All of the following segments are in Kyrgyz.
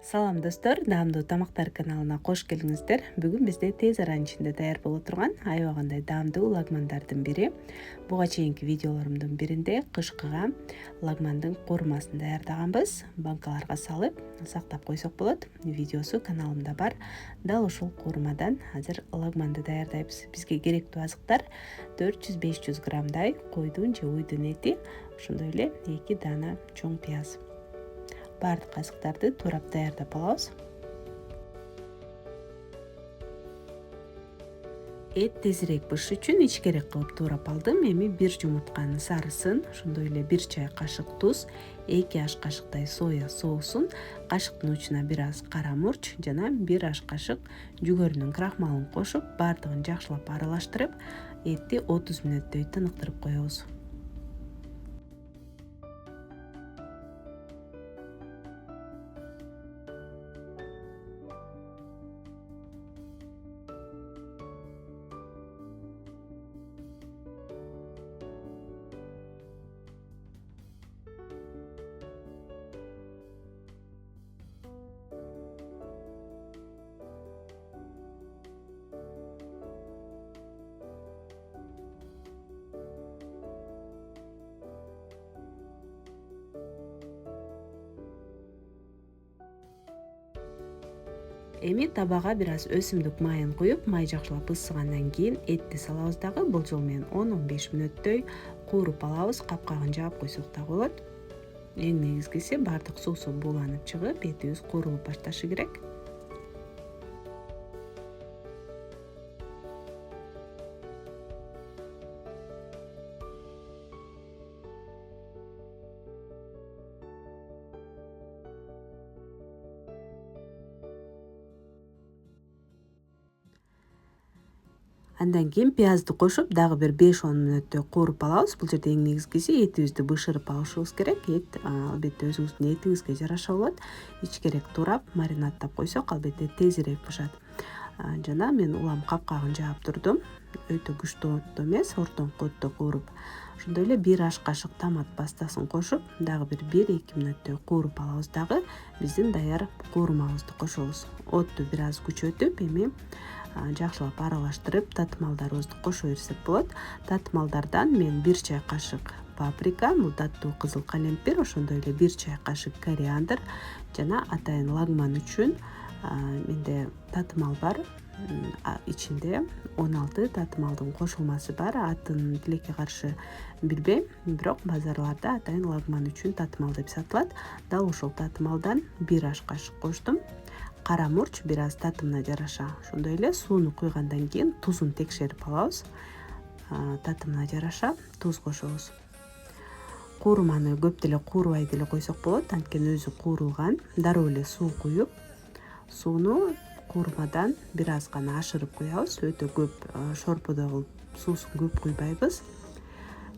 Салам достор, даамдуу тамактар каналына кош келиңиздер. Бүгүн бизде тез аранын ичинде даяр боло турган аябагандай даамдуу лагмандардын бири. Буга чейинки видеолорумдун биринде кышкыга лагмандын коормасын даярдаганбыз. Банкаларга салып сактап койсок болот. Видеосу каналымда бар. Дал ушул коормадан азыр лагманды даярдайбыз. Бизге керектүү азыктар 400-500 граммдай койдун же уйдун эти, ошондой эле 2 дана чоң пияз. Бардык азыктарды туурап даярдап алабыз. Эт тезирээк бышыш үчүн ичкерээк кылып туурап алдым. Эми 1 жумуртканын сарысын, ошондой эле 1 чай кашык туз, 2 аш кашыктай соя соусун, кашыктын учуна бир аз кара мурч жана 1 аш кашык жүгөрүнүн крахмалын кошуп, бардыгын жакшылап аралаштырып, этти 30 мүнөттөй тыныктырып коебуз. Эми табага бир аз өсүмдүк майын куюп, май жакшылап ысыгандан кийин этти салабыз дагы. Бул жолу менен 10-15 мүнөттөй кууруп алабыз. Капкагын жаап койсок да болот. Эң негизгиси бардык суусу бууланып чыгып, этибиз куурулуп башташы керек. Андан кийин пиязды кошуп, дагы бир 5-10 мүнөттөй кууруп алабыз. Бул жерде эң негизгиси этибизди бышырып алышыбыз керек. Эт албетте өзүңүздүн этиңизге жараша болот. Ичкерээк туурап маринадтап койсок, албетте тезирээк бышат. Жана мен улам капкагын жаап турдум. Өтө күчтүү отто эмес, ортоңку отто кууруп. Ошондой эле 1 аш кашык томат пастасын кошуп, дагы бир 1-2 мүнөттөй кууруп алабыз дагы. Биздин даяр коормабызды кошобуз. Отту бир аз күчөтүп, эми жакшылап аралаштырып, татымалдарыбызды кошо берсек болот. Татымалдардан мен 1 чай кашык паприка, бул даттуу кызыл калемпир, ошондой эле 1 чай кашык кориандр жана атайын лагман үчүн менде татымал бар. Ичинде 16 татымалдын кошулмасы бар. Атын тилекке каршы билбейм, бирок базарларда атайын лагман үчүн татымал деп сатылат. Дал ушул татымалдан 1 аш кашык коштум. Кара мурч бир аз татымына жараша. Ошондой эле сууну куйгандан кийин тузун текшерип алабыз. Татымына жараша туз кошобуз. Куурманы көп деле куурбай деле койсок болот, анткени өзү куурулган. Дароо эле суу куюп, сууну куурмадан бир аз гана ашырып куябыз. Өтө көп шорподой кылып суусун көп куйбайбыз.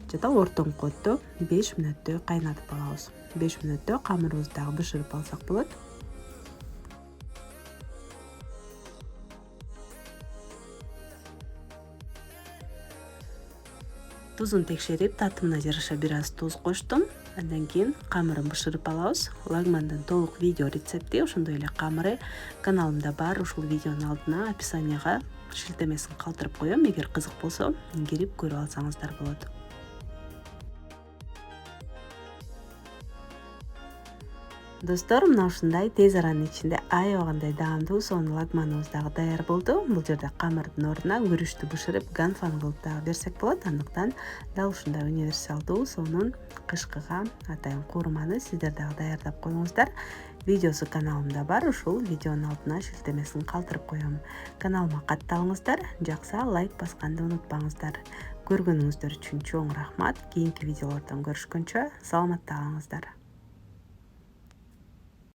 Жана ортоңку отто 5 мүнөттөй кайнатып алабыз. 5 мүнөттө камырыбызды дагы бышырып алсак болот. Тузун текшерип, татымына жараша бир аз туз коштум. Андан кийин камырын бышырып алабыз. Лагмандын толук видео рецепти, ошондой эле камыры каналымда бар. Ушул видеонун алдына описанияга шилтемесин калтырып коем. Эгер кызык болсо, кирип көрүп алсаңыздар болот. Достор, мына ушундай тез аранын ичинде аябагандай даамдуу сонун лагманыбыз дагы даяр болду. Бул жерде камырдын ордуна күрүчтү бышырып, ганфан кылып дагы берсек болот. Андыктан дал ушундай универсалдуу сонун кышкыга атайын коорманы сиздер дагы даярдап коюңуздар. Видеосу каналымда бар. Ушул видеонун алдына шилтемесин калтырып коем. Каналыма катталыңыздар, жакса лайк басканды унутпаңыздар. Көргөнүңүздөр үчүн чоң рахмат. Кийинки видеолордон көрүшкөнчө саламатта калыңыздар.